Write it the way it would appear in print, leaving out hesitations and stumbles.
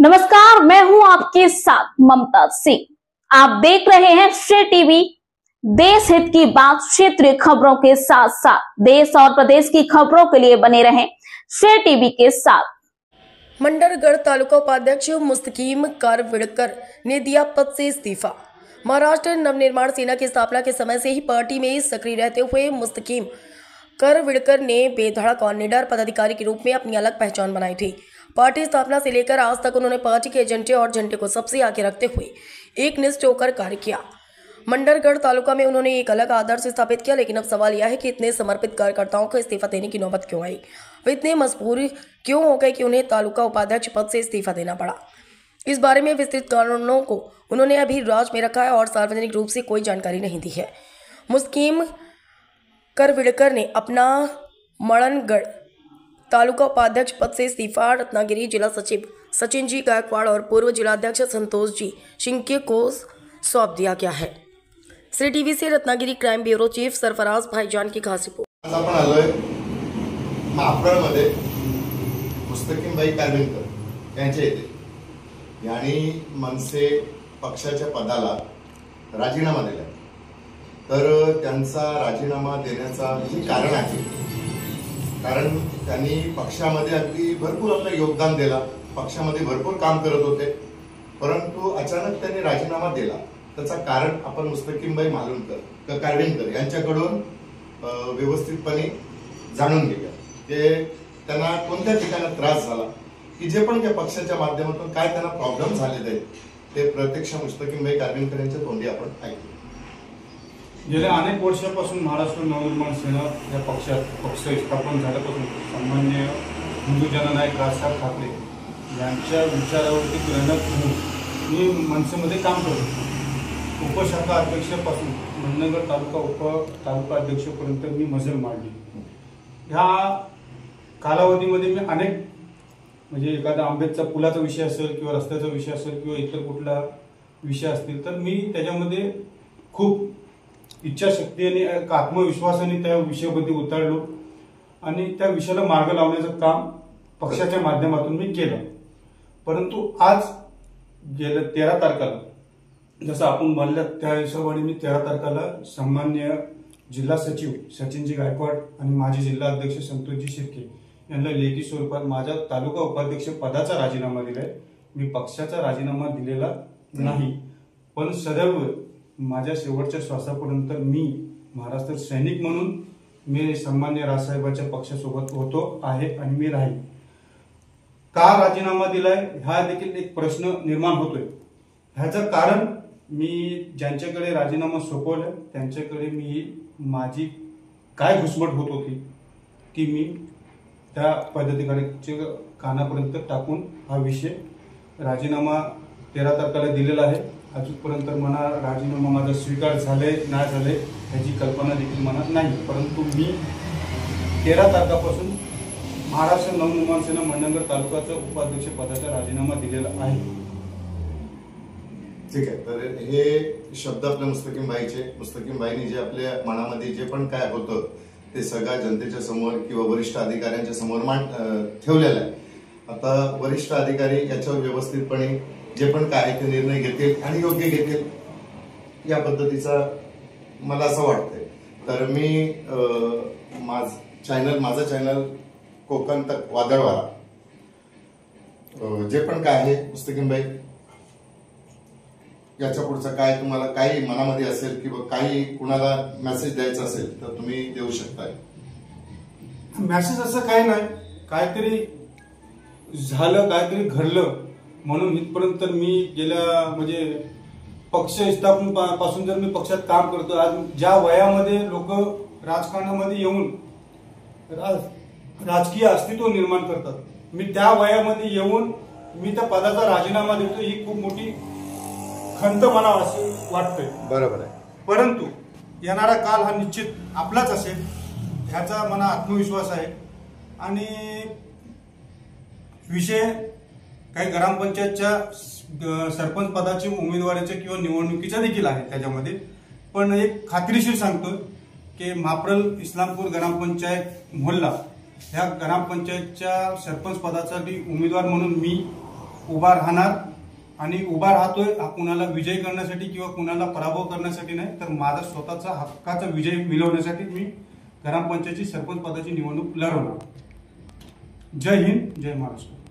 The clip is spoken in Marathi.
नमस्कार, मैं हूं आपके साथ ममता सिंह। आप देख रहे हैं श्रेय टीवी। देश हित की बात, क्षेत्रीय खबरों के साथ साथ देश और प्रदेश की खबरों के लिए बने रहें श्रेय टीवी के साथ। मंडरगढ़ तालुका उपाध्यक्ष मुस्तकीम करविड़कर ने दिया पद से इस्तीफा। महाराष्ट्र नवनिर्माण सेना की स्थापना के समय से ही पार्टी में सक्रिय रहते हुए मुस्तकीम करविड़कर ने बेधड़क और निडर पदाधिकारी के रूप में अपनी अलग पहचान बनाई थी। पार्टी स्थापना से लेकर आज तक उन्होंने पार्टी के एजेंडे और झंडे को सबसे आगे रखते हुए एकनिष्ठ होकर कार्य किया। मंडरगढ़ तालुका में उन्होंने एक अलग आदर्श स्थापित किया, लेकिन अब सवाल यह है कि इतने समर्पित कार्यकर्ताओं को इस्तीफा देने की नौबत क्यों आई? वे इतने मजबूर क्यों हो गए कि उन्हें तालुका उपाध्यक्ष पद से इस्तीफा देना पड़ा? इस बारे में विस्तृत कारणों को उन्होंने अभी राज में रखा है और सार्वजनिक रूप से कोई जानकारी नहीं दी है। मुस्तकीम करविड़कर ने अपना मणनगढ़ तालुका उपाध्यक्ष पद से इस्तीफा रत्नागिरी जिला सचिव सचिन जी गायकवाड़ और पूर्व जिलाध्यक्ष संतोष जी शिंके को सौंप दिया गया है। श्री टीवी से Ratnagiri crime bureau chief Sarfaraz Bhaijaan की खास रिपोर्ट। आपण आलोय मापरमध्ये मुस्तकीमबाई करविड़कर यांच्या इथे यांनी मनसे पक्षाच्या पदाला राजीनामा दिला। तर त्यांचा राजीनामा देण्याचा हे कारण आहे, कारण त्यांनी पक्षामध्ये अगदी भरपूर आपलं योगदान दिला, पक्षामध्ये भरपूर काम करत होते, परंतु अचानक त्यांनी राजीनामा दिला। त्याचा कारण आपण मुस्तकीमबाई मालुनकर करविड़कर यांच्याकडून व्यवस्थितपणे जाणून घेऊया की त्यांना कोणत्या ठिकाणी त्रास झाला, की जे पण त्या पक्षाच्या माध्यमातून काय त्यांना प्रॉब्लेम झालेले आहेत ते प्रत्यक्ष मुस्तकीमबाई करविड़कर यांच्या तोंडी आपण ऐकू। गेल्या अनेक वर्षापासून महाराष्ट्र नवनिर्माण सेना या पक्ष स्थापन झाल्यापासून सन्माननीय हिंदू जननायक राजसाहेब ठाकरे यांच्या विचारावरती प्रेरणा घेऊन मी मनसेमध्ये काम करतो। उपशाखा अध्यक्षापासून मंडरगढ़ तालुका अध्यक्षपर्यंत मी मजल मांडली। ह्या कालावधीमध्ये मी अनेक म्हणजे एखादा आंबेडचा पुलाचा विषय असेल किंवा रस्त्याचा विषय असेल किंवा इतर कुठला विषय असतील तर मी त्याच्यामध्ये खूप इच्छाशक्ती आणि आत्मविश्वासाने त्या विषयाबद्दल उतरलो आणि त्या विषयाला मार्ग लावण्याचं काम पक्षाच्या माध्यमातून मी केलं। परंतु आज गेल्या 13 तारखेला जसं आपण म्हणलं त्या हिशोबाने मी 13 तारखेला सन्माननीय जिल्हा सचिव सचिनजी गायकवाड़ आणि माजी जिल्हा अध्यक्ष संतोषजी शिर्के यांना लेखी स्वरूपात माझ्या तालुका उपाध्यक्ष पदाचा राजीनामा दिलाय। मी पक्षाचा राजीनामा दिलेला नाही, पण सदैव माझ्या शेवटच्या श्वासापर्यंत मी महाराष्ट्र सैनिक म्हणून मी सन्माननीय राजसाहेबांच्या पक्षासोबत होतो आहे आणि मी राहील। का राजीनामा दिलाय हा देखील एक प्रश्न निर्माण होतोय। ह्याचं कारण मी ज्यांच्याकडे राजीनामा सोपवला त्यांच्याकडे मी माझी काय घुसमट होत होती ती मी त्या पदाधिकाऱ्यांच्या कानापर्यंत टाकून हा विषय राजीनामा 13 तारखेला दिलेला आहे। अजूनपर्यंत मला राजीनामा माझा स्वीकार झाले नाही झाले याची कल्पना देखील मला नाही, परंतु मी 13 तारखेपासून महाराष्ट्र नवनिर्माण सेना मंडरगढ़ तालुकाचा उपाध्यक्ष पदाचा राजीनामा दिलेला आहे। ठीक आहे, तर हे शब्द आपल्या मुस्तकीमबाईंनी जे आपल्या मनामध्ये जे पण काय होतं ते सगळ्या जनतेच्या समोर किंवा वरिष्ठ अधिकाऱ्यांच्या समोर ठेवलेलं आहे। आता वरिष्ठ अधिकारी याच्यावर व्यवस्थितपणे जे पण काय ते निर्णय घेतील आणि योग्य घेतील या पद्धतीचा मला असं वाटतंय। तर मी माझा चॅनल कोकण तक वादळवारा जे पण काय आहे मुस्तकीमबाई याच्या पुढचं काय तुम्हाला काही मनामध्ये असेल किंवा काही कुणाला मेसेज द्यायचा असेल तर तुम्ही देऊ शकता। मेसेज असं काही नाही, काहीतरी झालं काहीतरी घडलं म्हणून इथपर्यंत मी गेल्या म्हणजे पक्ष स्थापनेपासून जर मी पक्षात काम करतो, आज ज्या वयामध्ये लोक राजकारणामध्ये येऊन राजकीय अस्तित्व निर्माण करतात, मी त्या वयामध्ये येऊन मी त्या पदाचा राजीनामा देतो ही खूप मोठी खंत मला असे वाटतंय। बरोबर आहे, परंतु येणारा काल हा निश्चित आपलाच असेल ह्याचा मला आत्मविश्वास आहे। आणि विषय काही ग्रामपंचायतच्या सरपंच पदाचे उमेदवाराचे किंवा निवडणुकीचा देखील आहे त्याच्यामध्ये, पण एक खात्रीशीर सांगतो की मापरल इस्लामपूर ग्रामपंचायत मोहल्ला ह्या ग्रामपंचायतच्या सरपंच पदासाठी उमेदवार म्हणून मी उभा राहणार आणि उभा राहतोय हा कुणाला विजय करण्यासाठी किंवा कुणाला पराभव करण्यासाठी नाही, तर माझा स्वतःचा हक्काचा विजय मिळवण्यासाठी मी ग्रामपंचायतची सरपंच पदाची निवडणूक लढवणार. जय हिंद, जय महाराष्ट्र.